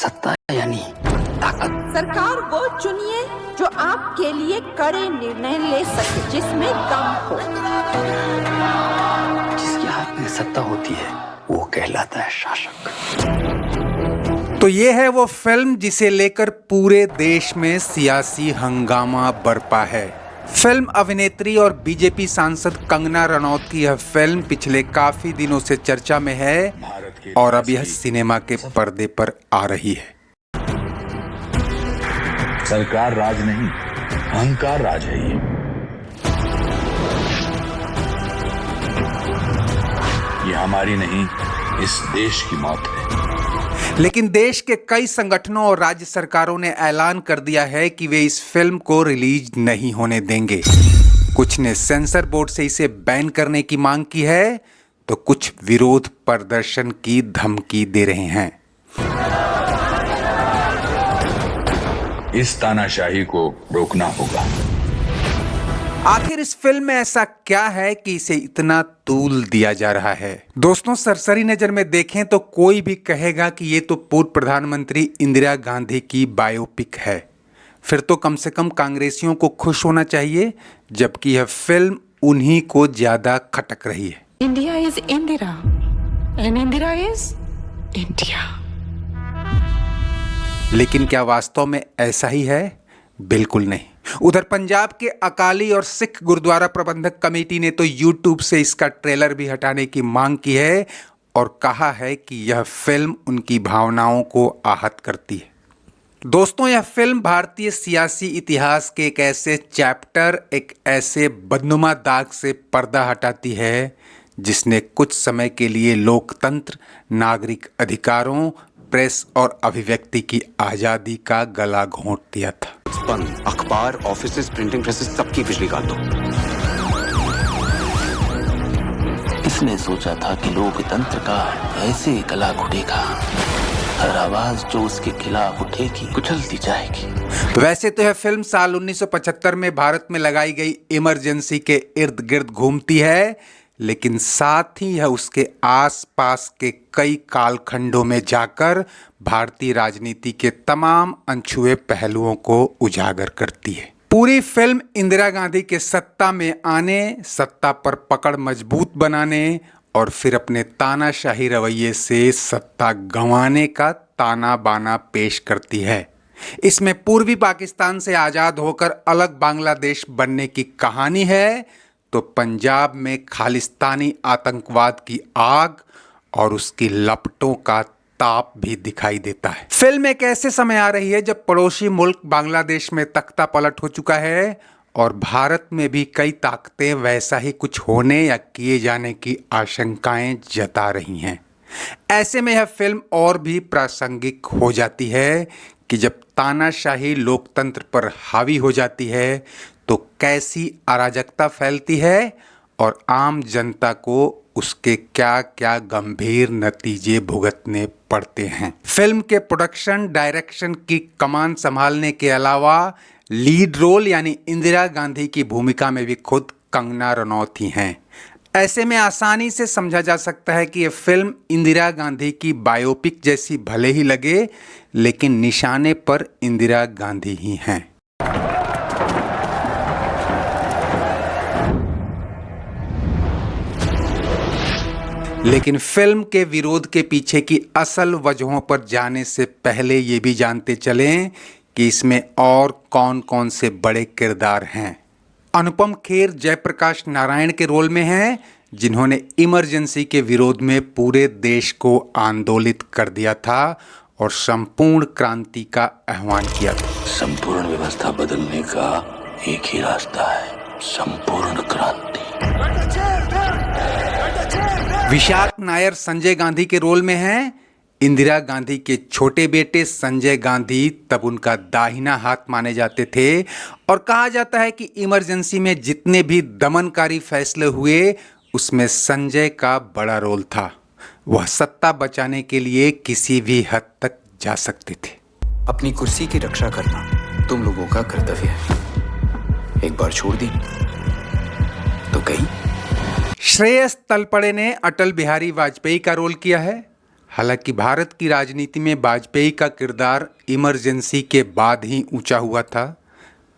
सत्ता यानी ताकत। सरकार वो चुनिए जो आपके लिए कड़े निर्णय ले सके, जिसमें दम हो। जिसके हाथ में सत्ता होती है वो कहलाता है शासक। तो ये है वो फिल्म जिसे लेकर पूरे देश में सियासी हंगामा बरपा है। फिल्म अभिनेत्री और बीजेपी सांसद कंगना रनौत की यह फिल्म पिछले काफी दिनों से चर्चा में है और अब यह सिनेमा के पर्दे पर आ रही है। सरकार राज नहीं, अहंकार राज है ये हमारी नहीं, इस देश की मौत है। लेकिन देश के कई संगठनों और राज्य सरकारों ने ऐलान कर दिया है कि वे इस फिल्म को रिलीज नहीं होने देंगे। कुछ ने सेंसर बोर्ड से इसे बैन करने की मांग की है, तो कुछ विरोध प्रदर्शन की धमकी दे रहे हैं। इस तानाशाही को रोकना होगा। आखिर इस फिल्म में ऐसा क्या है कि इसे इतना तूल दिया जा रहा है? दोस्तों, सरसरी नजर में देखें तो कोई भी कहेगा कि ये तो पूर्व प्रधानमंत्री इंदिरा गांधी की बायोपिक है। फिर तो कम से कम कांग्रेसियों को खुश होना चाहिए, जबकि यह फिल्म उन्हीं को ज्यादा खटक रही है। India is Indira and Indira is India. लेकिन क्या वास्तव में ऐसा ही है? बिल्कुल नहीं। उधर पंजाब के अकाली और सिख गुरुद्वारा प्रबंधक कमेटी ने तो YouTube से इसका ट्रेलर भी हटाने की मांग की है और कहा है कि यह फिल्म उनकी भावनाओं को आहत करती है। दोस्तों, यह फिल्म भारतीय सियासी इतिहास के एक ऐसे चैप्टर, एक ऐसे बदनुमा दाग से पर्दा हटाती है जिसने कुछ समय के लिए लोकतंत्र, नागरिक अधिकारों, प्रेस और अभिव्यक्ति की आजादी का गला घोंट दिया था। अखबार, ऑफिसेज, प्रिंटिंग प्रेसेस, सबकी बिजली काट दो। किसने सोचा था कि लोकतंत्र का ऐसे गला घुटेगा, हर आवाज जो उसके खिलाफ उठेगी कुचल दी जाएगी। वैसे तो यह फिल्म साल 1975 में भारत में लगाई गई इमरजेंसी के इर्द गिर्द घूमती है, लेकिन साथ ही यह उसके आसपास के कई कालखंडों में जाकर भारतीय राजनीति के तमाम अनछुए पहलुओं को उजागर करती है। पूरी फिल्म इंदिरा गांधी के सत्ता में आने, सत्ता पर पकड़ मजबूत बनाने और फिर अपने तानाशाही रवैये से सत्ता गंवाने का ताना बाना पेश करती है। इसमें पूर्वी पाकिस्तान से आज़ाद होकर अलग बांग्लादेश बनने की कहानी है, तो पंजाब में खालिस्तानी आतंकवाद की आग और उसकी लपटों का ताप भी दिखाई देता है। फिल्म एक ऐसे समय आ रही है जब पड़ोसी मुल्क बांग्लादेश में तख्ता पलट हो चुका है और भारत में भी कई ताकतें वैसा ही कुछ होने या किए जाने की आशंकाएं जता रही हैं। ऐसे में यह फिल्म और भी प्रासंगिक हो जाती है कि जब तानाशाही लोकतंत्र पर हावी हो जाती है तो कैसी अराजकता फैलती है और आम जनता को उसके क्या क्या गंभीर नतीजे भुगतने पड़ते हैं। फिल्म के प्रोडक्शन, डायरेक्शन की कमान संभालने के अलावा लीड रोल यानी इंदिरा गांधी की भूमिका में भी खुद कंगना रनौत ही हैं। ऐसे में आसानी से समझा जा सकता है कि यह फिल्म इंदिरा गांधी की बायोपिक जैसी भले ही लगे, लेकिन निशाने पर इंदिरा गांधी ही हैं। लेकिन फिल्म के विरोध के पीछे की असल वजहों पर जाने से पहले ये भी जानते चलें कि इसमें और कौन कौन से बड़े किरदार हैं। अनुपम खेर जयप्रकाश नारायण के रोल में हैं, जिन्होंने इमरजेंसी के विरोध में पूरे देश को आंदोलित कर दिया था और संपूर्ण क्रांति का आह्वान किया था। संपूर्ण व्यवस्था बदलने का एक ही रास्ता है, संपूर्ण क्रांति। विशाख नायर संजय गांधी के रोल में हैं। इंदिरा गांधी के छोटे बेटे संजय गांधी तब उनका दाहिना हाथ माने जाते थे और कहा जाता है कि इमरजेंसी में जितने भी दमनकारी फैसले हुए उसमें संजय का बड़ा रोल था। वह सत्ता बचाने के लिए किसी भी हद तक जा सकते थे। अपनी कुर्सी की रक्षा करना तुम लोगों का कर्तव्य है। एक बार छोड़ दी तो गई। श्रेयस तलपड़े ने अटल बिहारी वाजपेयी का रोल किया है। हालांकि भारत की राजनीति में वाजपेयी का किरदार इमरजेंसी के बाद ही ऊंचा हुआ था।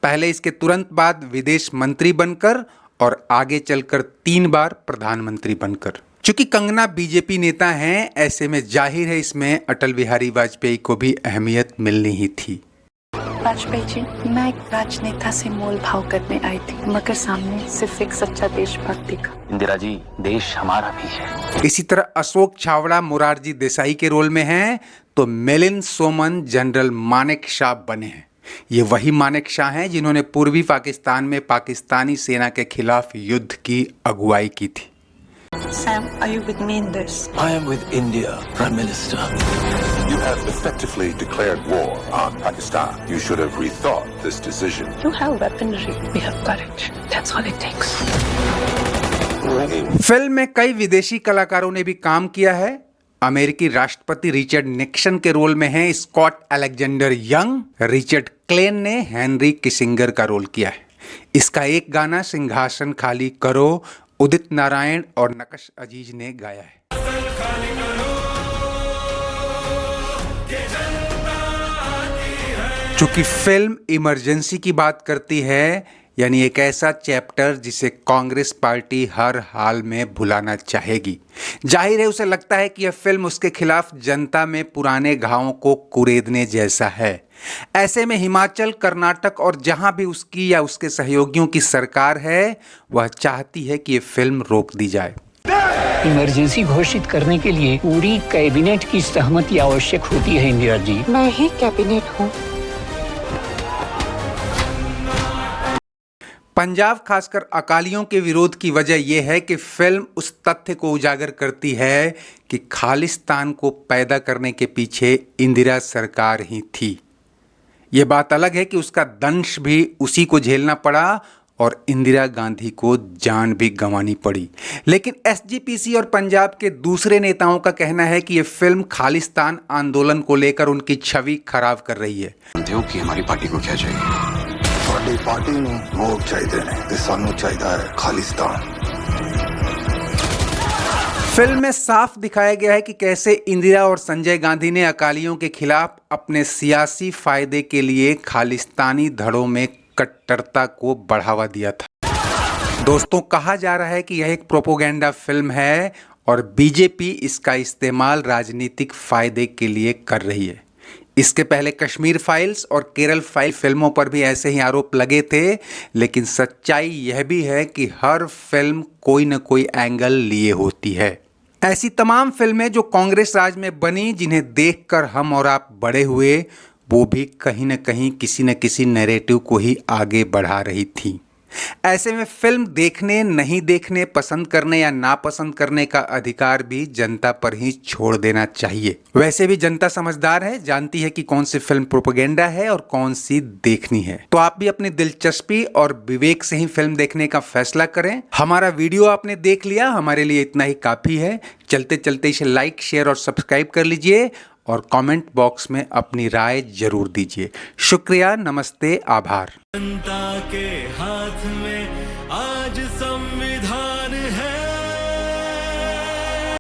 पहले इसके तुरंत बाद विदेश मंत्री बनकर और आगे चलकर 3 बार प्रधानमंत्री बनकर। चूंकि कंगना बीजेपी नेता हैं, ऐसे में जाहिर है इसमें अटल बिहारी वाजपेयी को भी अहमियत मिलनी ही थी। वाजपेयी जी, मैं एक राजनेता से मोल भाव करने आई थी, मगर सामने सिर्फ एक सच्चा देशभक्ति का। इंदिरा जी, देश हमारा भी है। इसी तरह अशोक छावड़ा मोरारजी देसाई के रोल में हैं, तो मिलिंद सोमन जनरल मानेक शॉ बने हैं। ये वही मानेक शॉ हैं जिन्होंने पूर्वी पाकिस्तान में पाकिस्तानी सेना के खिलाफ युद्ध की अगुवाई की थी। Sam, are you with me in this? I am with India, Prime Minister. You have effectively declared war on Pakistan. You should have rethought this decision. You have weaponry. We have courage. That's all it takes. Film में कई विदेशी कलाकारों ने भी काम किया है। अमेरिकी राष्ट्रपति रिचर्ड निक्सन के रोल में हैं Scott Alexander Young. Richard Klein ने हेनरी किसिंगर का रोल किया है। इसका एक गाना सिंहासन खाली करो उदित नारायण और नक्श अजीज ने गाया है। चूंकि फिल्म इमरजेंसी की बात करती है, यानी एक ऐसा चैप्टर जिसे कांग्रेस पार्टी हर हाल में भुलाना चाहेगी। जाहिर है उसे लगता है कि यह फिल्म उसके खिलाफ जनता में पुराने घावों को कुरेदने जैसा है। ऐसे में हिमाचल, कर्नाटक और जहां भी उसकी या उसके सहयोगियों की सरकार है, वह चाहती है कि ये फिल्म रोक दी जाए। इमरजेंसी घोषित करने के लिए पूरी कैबिनेट की सहमति आवश्यक होती है इंदिरा जी। मैं ही कैबिनेट हूँ। पंजाब खासकर अकालियों के विरोध की वजह यह है कि फिल्म उस तथ्य को उजागर करती है कि खालिस्तान को पैदा करने के पीछे इंदिरा सरकार ही थी। ये बात अलग है कि उसका दंश भी उसी को झेलना पड़ा और इंदिरा गांधी को जान भी गंवानी पड़ी। लेकिन एसजीपीसी और पंजाब के दूसरे नेताओं का कहना है कि ये फिल्म खालिस्तान आंदोलन को लेकर उनकी छवि खराब कर रही है। कि हमारी पार्टी को क्या चाहिए? साडी पार्टी ਨੂੰ ਲੋਕ ਚਾਹੀਦੇ ਨੇ ਤੇ ਸਾਨੂੰ ਚਾਹੀਦਾ ਹੈ खालिस्तान। फिल्म में साफ दिखाया गया है कि कैसे इंदिरा और संजय गांधी ने अकालियों के खिलाफ अपने सियासी फायदे के लिए खालिस्तानी धड़ों में कट्टरता को बढ़ावा दिया था। दोस्तों, कहा जा रहा है कि यह एक प्रोपोगेंडा फिल्म है और बीजेपी इसका इस्तेमाल राजनीतिक फायदे के लिए कर रही है। इसके पहले कश्मीर फाइल्स और केरल फाइल फिल्मों पर भी ऐसे ही आरोप लगे थे, लेकिन सच्चाई यह भी है कि हर फिल्म कोई न कोई एंगल लिए होती है। ऐसी तमाम फिल्में जो कांग्रेस राज में बनी, जिन्हें देखकर हम और आप बड़े हुए, वो भी कहीं न कहीं किसी न किसी नैरेटिव को ही आगे बढ़ा रही थी। ऐसे में फिल्म देखने, नहीं देखने, पसंद करने या नापसंद करने का अधिकार भी जनता पर ही छोड़ देना चाहिए। वैसे भी जनता समझदार है, जानती है कि कौन सी फिल्म प्रोपेगेंडा है और कौन सी देखनी है। तो आप भी अपनी दिलचस्पी और विवेक से ही फिल्म देखने का फैसला करें। हमारा वीडियो आपने देख लिया, हमारे लिए इतना ही काफी है। चलते चलते इसे लाइक, शेयर और सब्सक्राइब कर लीजिए और कमेंट बॉक्स में अपनी राय जरूर दीजिए। शुक्रिया, नमस्ते, आभार। जनता के हाथ में आज सब